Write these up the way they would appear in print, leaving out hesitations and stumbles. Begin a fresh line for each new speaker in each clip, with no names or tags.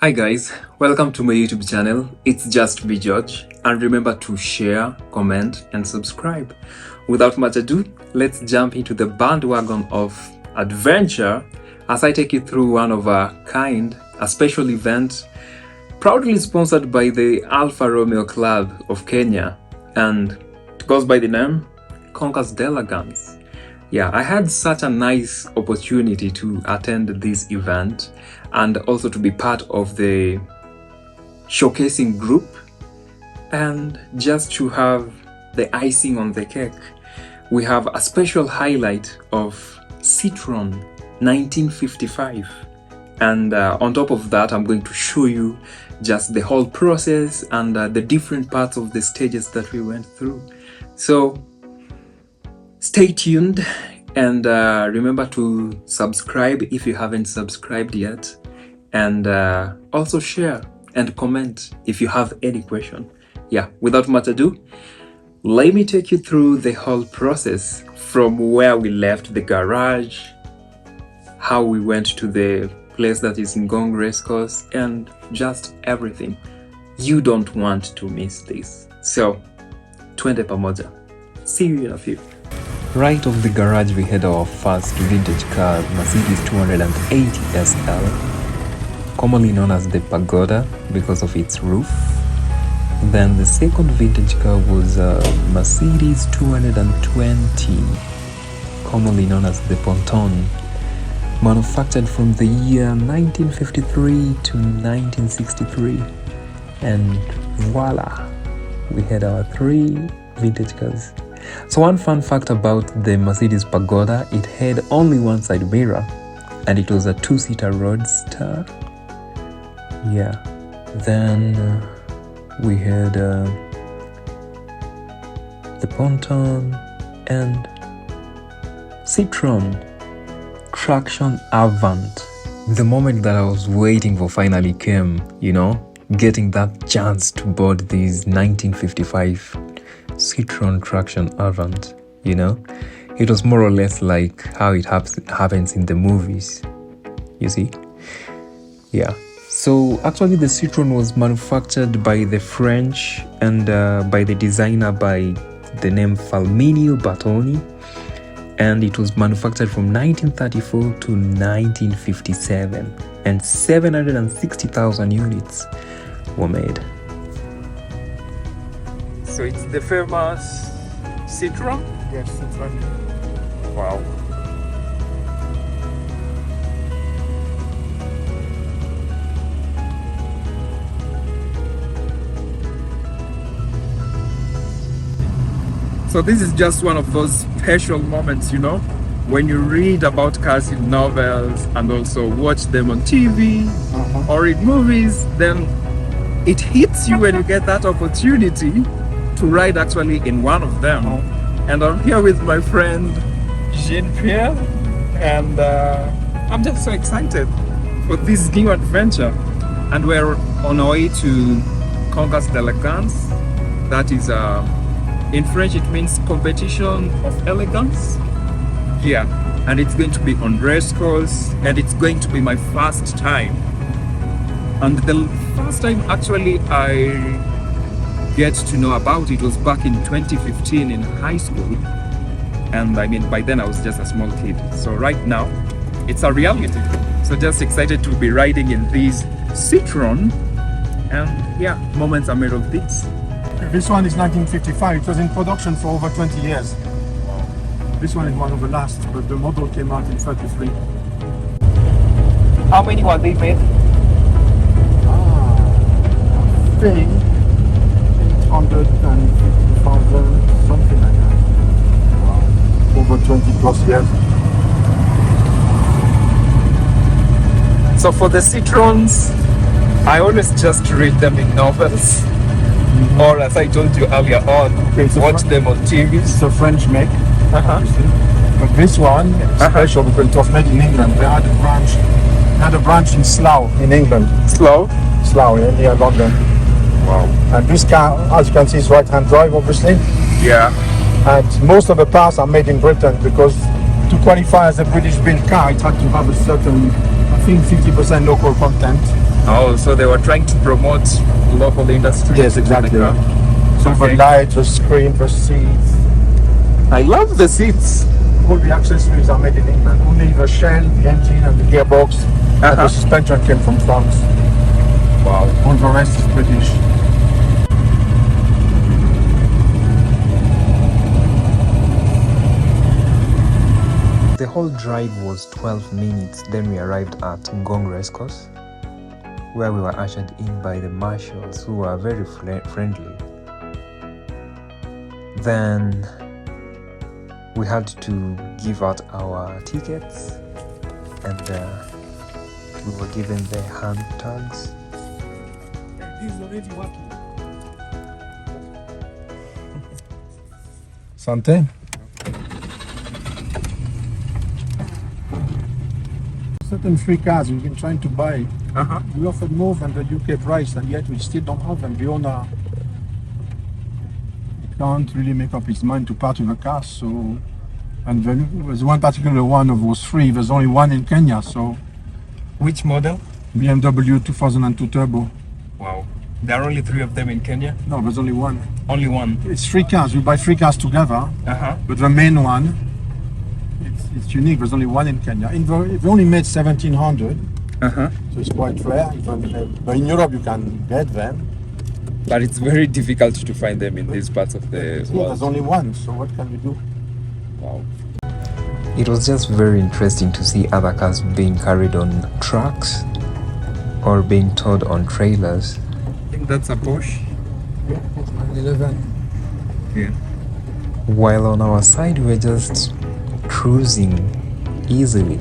Hi guys, welcome to my YouTube channel. It's just me, George, and remember to share, comment and subscribe. Without much ado, let's jump into the bandwagon of adventure as I take you through one of a kind, a special event proudly sponsored by the Alfa Romeo Club of Kenya, and it goes by the name Concours D'Elegance. Yeah, I had such a nice opportunity to attend this event and also to be part of the showcasing group and just to have the icing on the cake. We have a special highlight of Citroen 1955, and on top of that I'm going to show you just the whole process and the different parts of the stages that we went through. So stay tuned and remember to subscribe if you haven't subscribed yet, and also share and comment if you have any question. Yeah, without much ado, let me take you through the whole process from where we left the garage, how we went to the place that is Ngong Race Course, and just everything. You don't want to miss this. So, twende pamoja. See you in a few. Right off the garage, we had our first vintage car, Mercedes 280 SL, commonly known as the Pagoda because of its roof. Then the second vintage car was Mercedes 220, commonly known as the Ponton, manufactured from the year 1953 to 1963. And voila, we had our three vintage cars. So one fun fact about the Mercedes Pagoda, it had only one side mirror and it was a two-seater roadster. Yeah, then we had the Ponton and Citroen Traction Avant. The moment that I was waiting for finally came, you know, getting that chance to board these 1955 Citroen Traction Avant, you know. It was more or less like how it happens in the movies, you see. Yeah, so actually the Citroen was manufactured by the French and by the designer by the name Falminio Bertoni, and it was manufactured from 1934 to 1957, and 760,000 units were made. So it's the famous Citroen?
Yes, Citroen.
Wow. So this is just one of those special moments, you know, when you read about cars in novels and also watch them on TV or in movies, then it hits you when you get that opportunity to ride actually in one of them. And I'm here with my friend Jean-Pierre, and I'm just so excited for this new adventure. And we're on our way to Concours D'Elegance. That is in French it means competition of elegance. Yeah, and it's going to be on race course, and it's going to be my first time. And the first time actually I get to know about it was back in 2015 in high school, and I mean by then I was just a small kid. So right now it's a reality, so just excited to be riding in this Citroen, and yeah, moments are made of this.
This one is 1955. It was in production for over 20 years. This one is one of the last, but the model came out in 33.
How many were they made?
I think 850,000, something like that. Wow. Over 20 plus years.
So for the Citroens, I always just read them in novels, or as I told you earlier on, watch them on TV.
It's a French make, obviously. But this one is special because it was made in England. They had a branch in Slough in England.
Slough,
yeah, near London.
Wow.
And this car, as you can see, is right-hand drive, obviously.
Yeah.
And most of the parts are made in Britain because to qualify as a British-built car, it had to have a certain, I think, 50% local content.
Oh, so they were trying to promote local industry.
Yes, exactly. Silver lights, the screen, the seats.
I love the seats.
All the accessories are made in England. Only the shell, the engine, and the gearbox, and the suspension came from France.
Wow.
All the rest is British.
The whole drive was 12 minutes. Then we arrived at Ngong Race Course, where we were ushered in by the marshals, who were very friendly. Then we had to give out our tickets, and we were given the hand tags.
This is already working. Santé. Certain free cars we've been trying to buy. We offered more than the UK price, and yet we still don't have them. The owner can't really make up his mind to part with the car. So, and then there's one particular one of those three. There's only one in Kenya. So,
Which model?
BMW 2002 Turbo.
Wow. There are only 3 of them in Kenya?
No, there's only one.
Only one?
It's 3 cars. We buy 3 cars together. But the main one, it's unique. There's only one in Kenya. They only made 1,700. So it's quite rare. But in Europe you can get them.
But it's very difficult to find them in these parts of the world.
There's only one. So what can we do?
Wow. It was just very interesting to see other cars being carried on trucks or being towed on trailers. I think that's a Porsche.
Yeah, it's 911.
Yeah. While on our side, we were just cruising easily.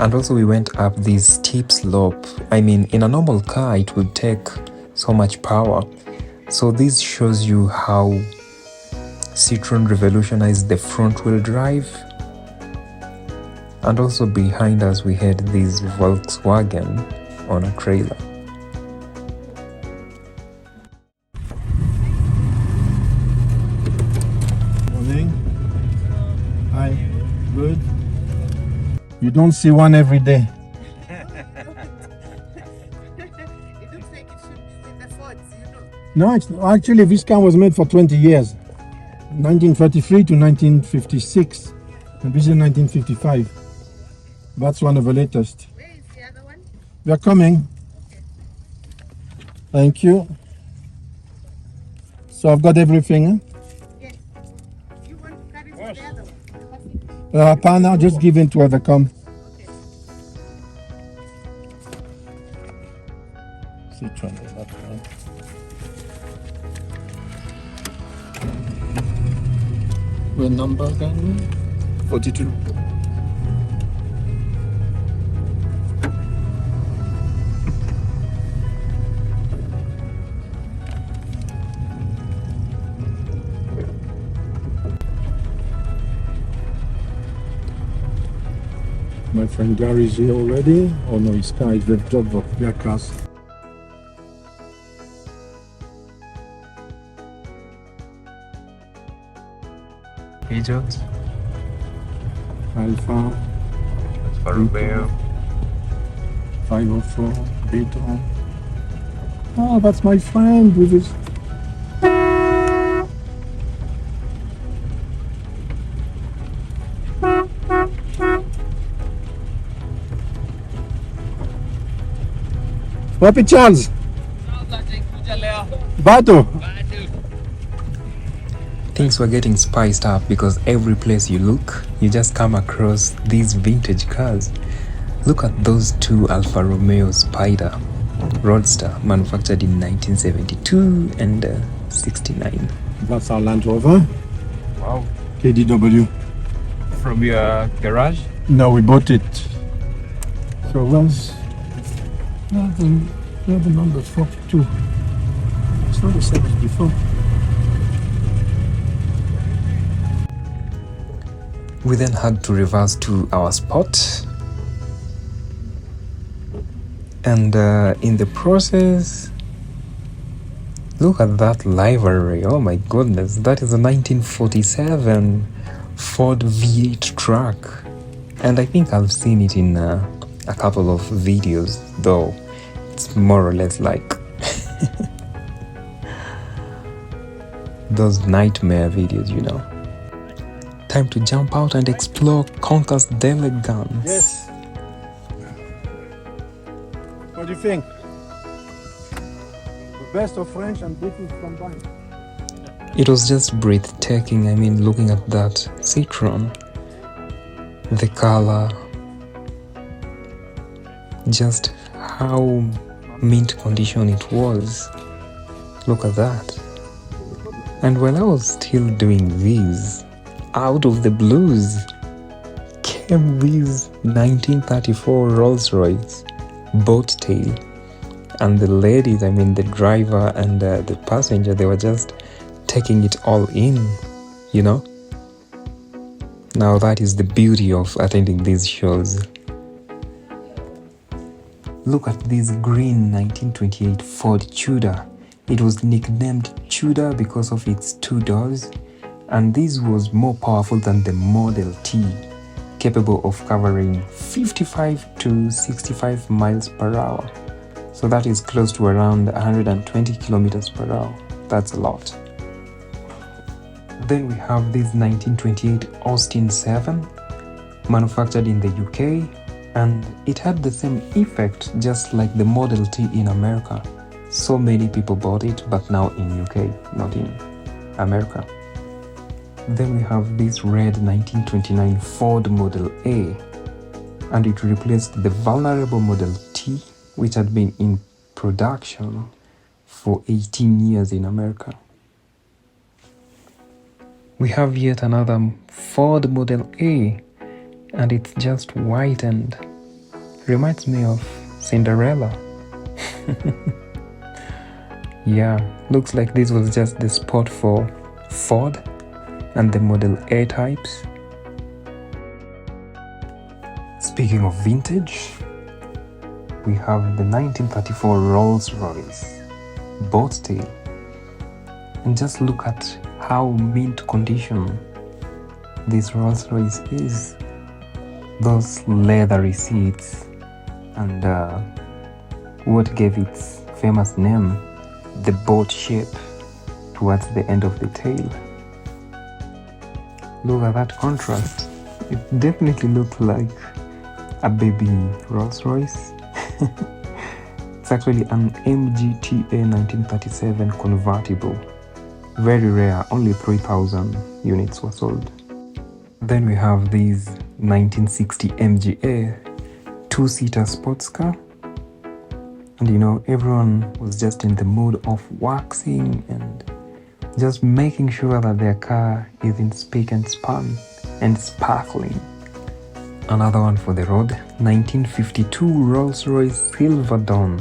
And also we went up this steep slope. I mean, in a normal car, it would take so much power. So this shows you how Citroen revolutionized the front-wheel drive. And also behind us, we had this Volkswagen on a trailer.
Morning. Hi. Good. You don't see one every day.
It looks like it should be with the Fords, you know.
No, it's, actually this car was made for 20 years. 1933 to 1956. And this is 1955. That's one of the latest.
Where is the other one?
We are coming. Thank you. So I've got everything.
Yes. You want to carry for the other one?
Pana, just give in to whoever come.
Okay.
Citroen, that one. What number again? 42. My friend Gary is here already. Oh no, his car is the job of their cars.
Hey, George.
Alpha
Romeo.
504 Beetle. Oh, that's my friend with his. Wapi Charles? Bado.
Things were getting spiced up because every place you look, you just come across these vintage cars. Look at those 2 Alfa Romeo Spider Roadster manufactured in 1972 and 69.
That's our Land Rover.
Wow.
KDW.
From your garage?
No, we bought it. So where's the number 42? It's not the same as before.
We then had to reverse to our spot. And in the process, look at that livery. Oh my goodness, that is a 1947 Ford V8 truck. And I think I've seen it in a couple of videos, though It's more or less like those nightmare videos, you know. Time to jump out and explore Concours D'Elegance.
Yes. What do you think? The best of French and British combined.
It was just breathtaking. I mean, looking at that citron, the color, just how mint condition it was. Look at that. And while I was still doing this, out of the blues came this 1934 Rolls-Royce boat tail, and the ladies, I mean the driver and the passenger, they were just taking it all in, you know. Now that is the beauty of attending these shows. Look at this green 1928 Ford Tudor. It was nicknamed Tudor because of its two doors, and this was more powerful than the Model T, capable of covering 55 to 65 miles per hour. So that is close to around 120 kilometers per hour. That's a lot. Then we have this 1928 Austin 7, manufactured in the UK, and it had the same effect just like the Model T in America. So many people bought it, but now in UK, not in America. Then we have this red 1929 Ford Model A, and it replaced the vulnerable Model T, which had been in production for 18 years in America. We have yet another Ford Model A, and it's just white and reminds me of Cinderella. Yeah, looks like this was just the spot for Ford and the Model A types. Speaking of vintage, we have the 1934 Rolls-Royce boat tail, and just look at how mint condition this Rolls-Royce is. Those leathery seats and what gave its famous name, the boat shape towards the end of the tail. Look at that contrast. It definitely looked like a baby Rolls-Royce. It's actually an MGTA 1937 convertible. Very rare, only 3,000 units were sold. Then we have these 1960 MGA two-seater sports car. And you know, everyone was just in the mood of waxing and just making sure that their car is in spick and span and sparkling. Another one for the road, 1952 Rolls-Royce Silver Dawn.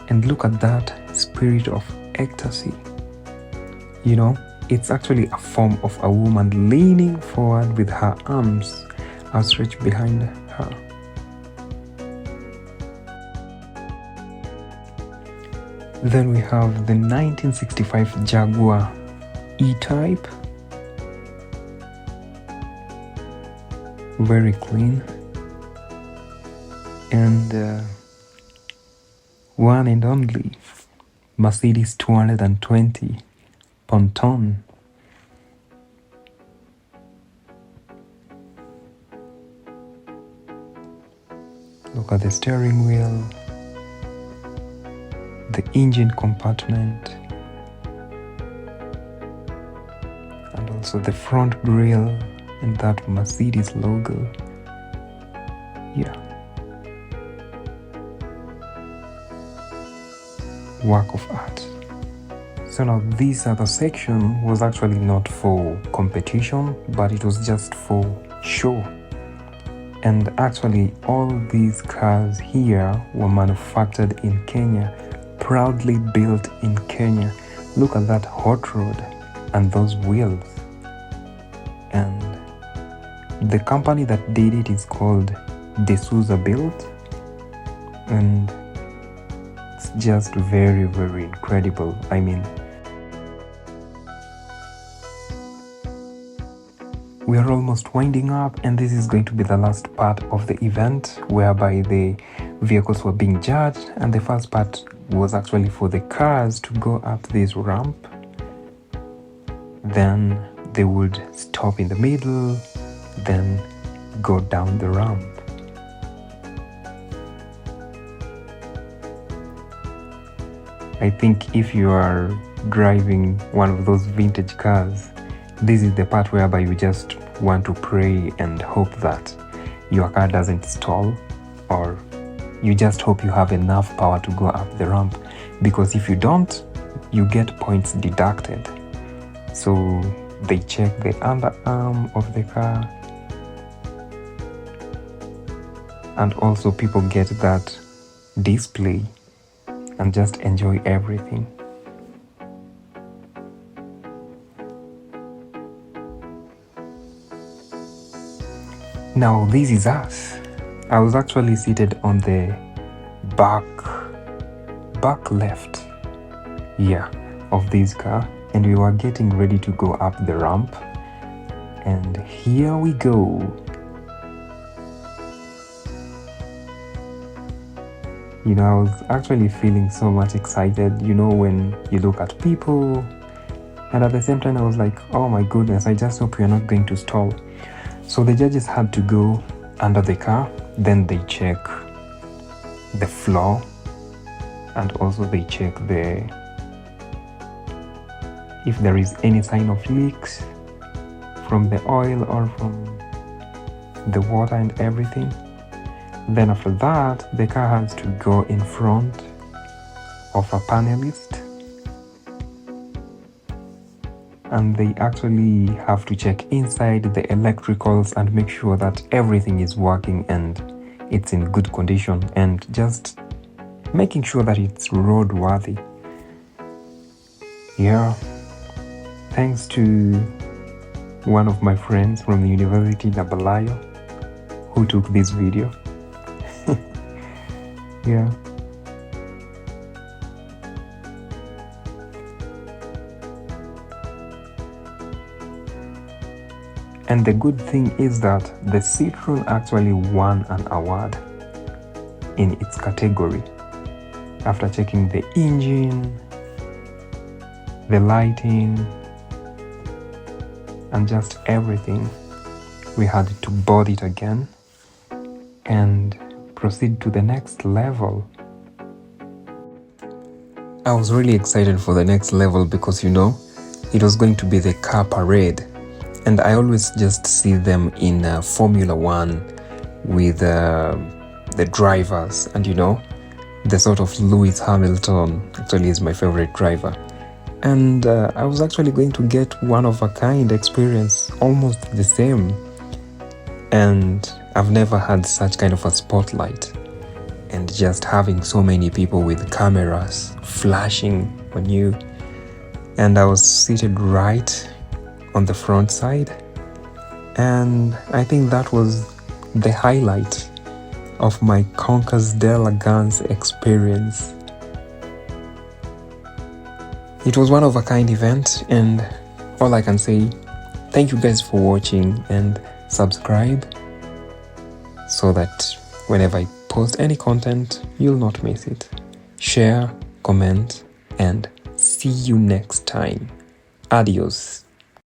And look at that spirit of ecstasy. You know, it's actually a form of a woman leaning forward with her arms outstretched behind her. Then we have the 1965 Jaguar E-Type. Very clean. And one and only Mercedes 220 Ponton. Look at the steering wheel, the engine compartment, and also the front grille and that Mercedes logo. Yeah. Work of art. So now this other section was actually not for competition, but it was just for show. And actually all these cars here were manufactured in Kenya, proudly built in Kenya. Look at that hot rod and those wheels. And the company that did it is called D'Souza Built, and it's just very, very incredible. I mean, we are almost winding up, and this is going to be the last part of the event, whereby the vehicles were being judged, and the first part was actually for the cars to go up this ramp. Then they would stop in the middle, then go down the ramp. I think if you are driving one of those vintage cars, this is the part whereby you just want to pray and hope that your car doesn't stall, or you just hope you have enough power to go up the ramp, because if you don't, you get points deducted. So they check the underarm of the car, and also people get that display and just enjoy everything. Now this is us. I was actually seated on the back left, of this car, and we were getting ready to go up the ramp, and here we go. You know, I was actually feeling so much excited, you know, when you look at people, and at the same time I was like, oh my goodness, I just hope we are not going to stall. So the judges had to go under the car, then they check the floor, and also they check if there is any sign of leaks from the oil or from the water and everything. Then after that, the car has to go in front of a panelist, and they actually have to check inside the electricals and make sure that everything is working and it's in good condition, and just making sure that it's roadworthy. Yeah, thanks to one of my friends from the University Nabalayo who took this video. Yeah. And the good thing is that the Citroen actually won an award in its category after checking the engine, the lighting, and just everything. We had to board it again and proceed to the next level. I was really excited for the next level because, you know, it was going to be the car parade. And I always just see them in Formula One with the drivers, and you know, the sort of Lewis Hamilton actually is my favorite driver. And I was actually going to get one-of-a-kind experience, almost the same. And I've never had such kind of a spotlight, and just having so many people with cameras flashing on you. And I was seated right on the front side, and I think that was the highlight of my Concours D'Elegance experience. It was one of a kind event, and all I can say, thank you guys for watching, and subscribe so that whenever I post any content, you'll not miss it. Share, comment, and see you next time. Adios.